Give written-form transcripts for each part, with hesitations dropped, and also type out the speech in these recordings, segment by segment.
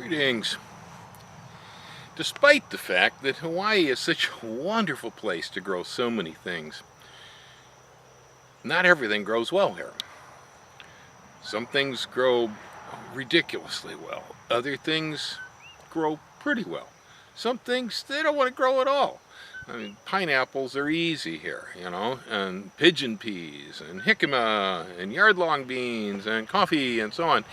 Greetings. Despite the fact that Hawaii is such a wonderful place to grow so many things, not everything grows well here. Some things grow ridiculously well. Other things grow pretty well. Some things, they don't want to grow at all. I mean, pineapples are easy here, and pigeon peas, and jicama, and yard-long beans, and coffee, and so on.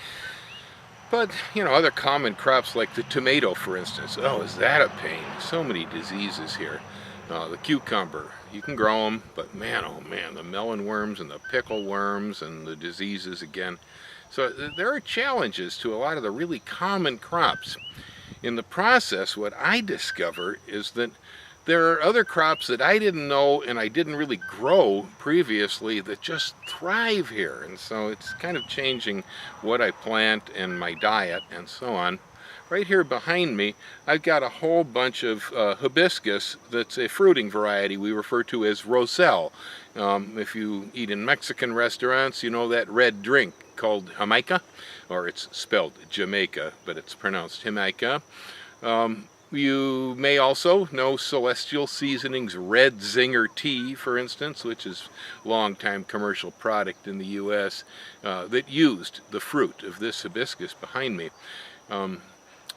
But, other common crops like the tomato, for instance, oh, is that a pain? So many diseases here. The cucumber, you can grow them, but man, oh man, the melon worms and the pickle worms and the diseases again. So there are challenges to a lot of the really common crops. In the process, what I discover is that there are other crops that I didn't know and I didn't really grow previously that just thrive here. And so it's kind of changing what I plant and my diet and so on. Right here behind me, I've got a whole bunch of hibiscus that's a fruiting variety we refer to as Roselle. If you eat in Mexican restaurants, you know that red drink called Jamaica, or it's spelled Jamaica, but it's pronounced Jamaica. You may also know Celestial Seasonings Red Zinger Tea, for instance, which is a long-time commercial product in the U.S. That used the fruit of this hibiscus behind me.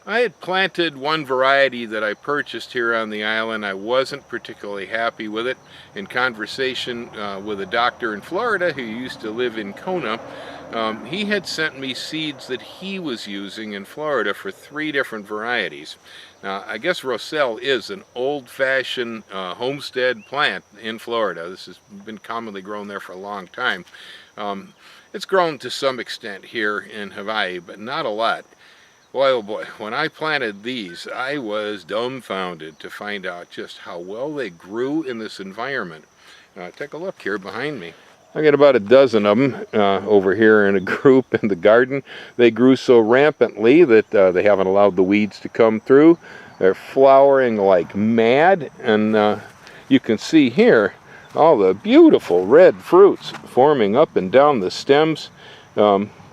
I had planted one variety that I purchased here on the island. I wasn't particularly happy with it. In conversation with a doctor in Florida who used to live in Kona, he had sent me seeds that he was using in Florida for 3 different varieties. Now, I guess Roselle is an old-fashioned homestead plant in Florida. This has been commonly grown there for a long time. It's grown to some extent here in Hawaii, but not a lot. Boy, oh boy, when I planted these, I was dumbfounded to find out just how well they grew in this environment. Take a look here behind me. I got about a dozen of them over here in a group in the garden. They grew so rampantly that they haven't allowed the weeds to come through. They're flowering like mad, and you can see here all the beautiful red fruits forming up and down the stems.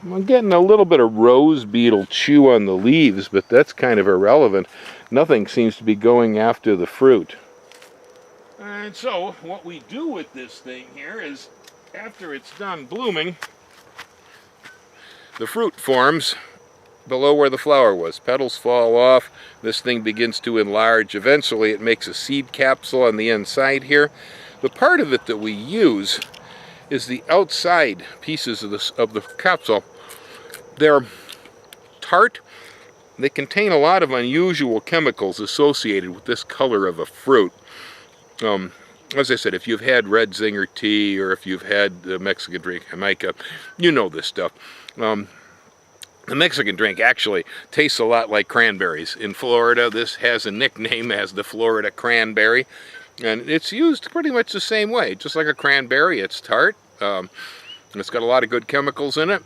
I'm getting a little bit of rose beetle chew on the leaves, but that's kind of irrelevant. Nothing seems to be going after the fruit. And so what we do with this thing here is, after it's done blooming, the fruit forms below where the flower was. Petals fall off. This thing begins to enlarge. Eventually it makes a seed capsule on the inside here. The part of it that we use is the outside pieces of the capsule. They're tart. They contain a lot of unusual chemicals associated with this color of a fruit. As I said, if you've had red zinger tea or if you've had the Mexican drink Jamaica, you know this stuff. The Mexican drink actually tastes a lot like cranberries. In Florida, this has a nickname as the Florida cranberry. And it's used pretty much the same way. Just like a cranberry, it's tart. It's got a lot of good chemicals in it.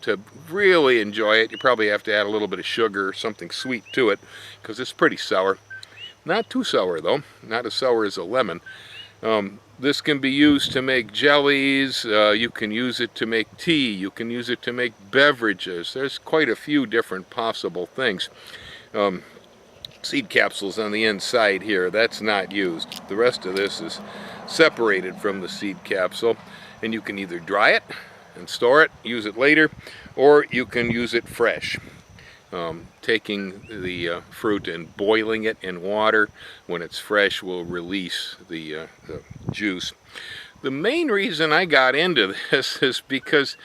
To really enjoy it, you probably have to add a little bit of sugar or something sweet to it, because it's pretty sour. Not too sour, though. Not as sour as a lemon. This can be used to make jellies. You can use it to make tea. You can use it to make beverages. There's quite a few different possible things. Seed capsules on the inside here, that's not used. The rest of this is separated from the seed capsule, and you can either dry it and store it, use it later, or you can use it fresh. Taking the fruit and boiling it in water when it's fresh will release the juice. The main reason I got into this is because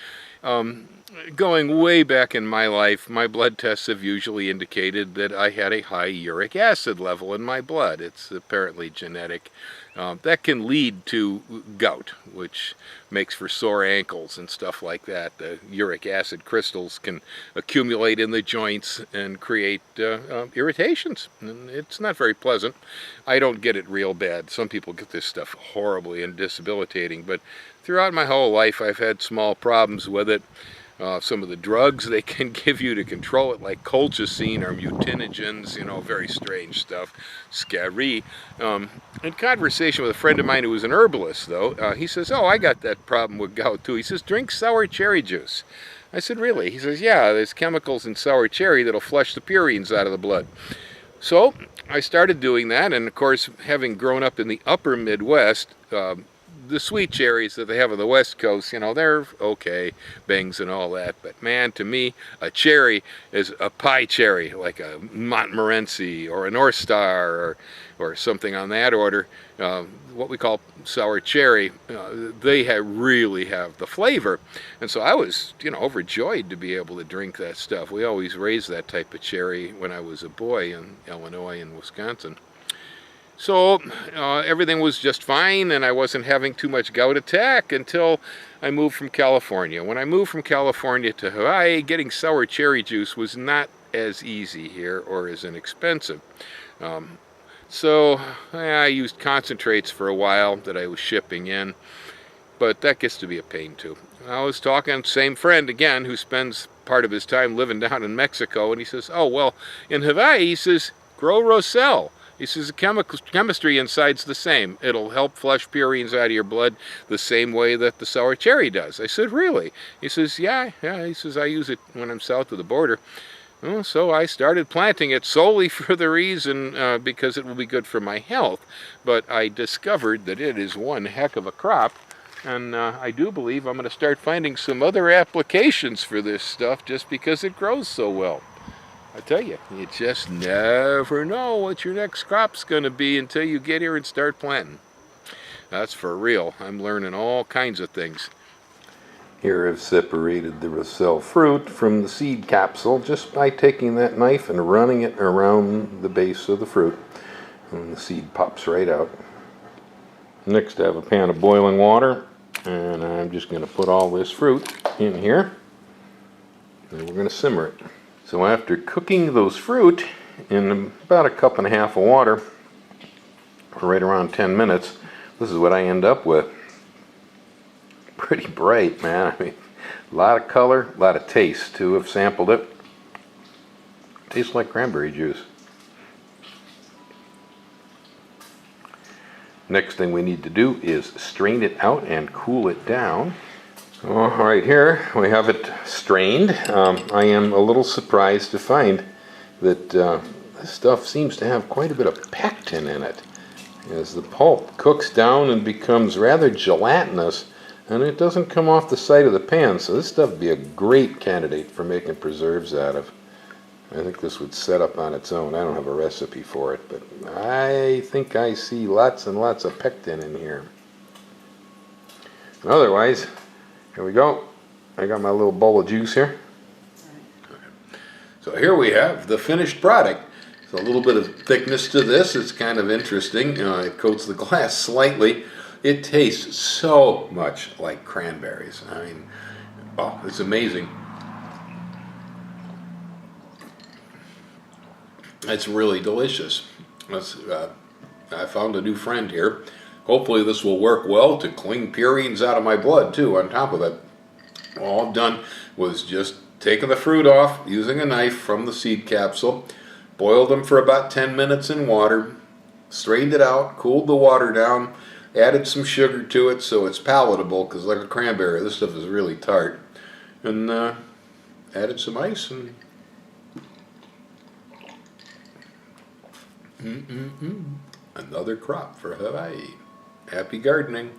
going way back in my life, my blood tests have usually indicated that I had a high uric acid level in my blood. It's apparently genetic. That can lead to gout, which makes for sore ankles and stuff like that. The uric acid crystals can accumulate in the joints and create irritations. And it's not very pleasant. I don't get it real bad. Some people get this stuff horribly and debilitating, but throughout my whole life I've had small problems with it. Some of the drugs they can give you to control it, like colchicine or mutinogens, very strange stuff, scary. In conversation with a friend of mine who was an herbalist, though, he says, oh, I got that problem with gout, too. He says, drink sour cherry juice. I said, really? He says, yeah, there's chemicals in sour cherry that'll flush the purines out of the blood. So I started doing that, and of course, having grown up in the upper Midwest, the sweet cherries that they have on the West Coast, you know, they're okay, bangs and all that. But man, to me, a cherry is a pie cherry, like a Montmorency or a North Star or something on that order. What we call sour cherry, really have the flavor. And so I was, you know, overjoyed to be able to drink that stuff. We always raised that type of cherry when I was a boy in Illinois and Wisconsin. So everything was just fine, and I wasn't having too much gout attack until I moved from California. When I moved from California to Hawaii, getting sour cherry juice was not as easy here or as inexpensive. So I used concentrates for a while that I was shipping in, but that gets to be a pain too. I was talking, same friend again, who spends part of his time living down in Mexico, and he says, oh, well, in Hawaii, he says, grow Roselle. He says the chemistry inside's the same. It'll help flush purines out of your blood the same way that the sour cherry does. I said, really? He says, yeah. He says, I use it when I'm south of the border. Well, so I started planting it solely for the reason because it will be good for my health. But I discovered that it is one heck of a crop. And I do believe I'm going to start finding some other applications for this stuff just because it grows so well. I tell you, you just never know what your next crop's going to be until you get here and start planting. That's for real. I'm learning all kinds of things. Here I've separated the Roselle fruit from the seed capsule just by taking that knife and running it around the base of the fruit. And the seed pops right out. Next I have a pan of boiling water, and I'm just going to put all this fruit in here. And we're going to simmer it. So after cooking those fruit in about a cup and a half of water for right around 10 minutes, this is what I end up with. Pretty bright, man. I mean, a lot of color, a lot of taste too. I've sampled it. Tastes like cranberry juice. Next thing we need to do is strain it out and cool it down. All right, here we have it strained. I am a little surprised to find that this stuff seems to have quite a bit of pectin in it. As the pulp cooks down and becomes rather gelatinous, and it doesn't come off the side of the pan, so this stuff would be a great candidate for making preserves out of. I think this would set up on its own. I don't have a recipe for it, but I think I see lots and lots of pectin in here. Otherwise, here we go. I got my little bowl of juice here. So here we have the finished product. So a little bit of thickness to this. It's kind of interesting. It coats the glass slightly. It tastes so much like cranberries. I mean, oh, it's amazing. It's really delicious. I found a new friend here. Hopefully this will work well to clean purines out of my blood too on top of it. All I've done was just taken the fruit off using a knife from the seed capsule, boiled them for about 10 minutes in water, strained it out, cooled the water down, added some sugar to it so it's palatable, because like a cranberry, this stuff is really tart, and added some ice and another crop for Hawaii. Happy gardening.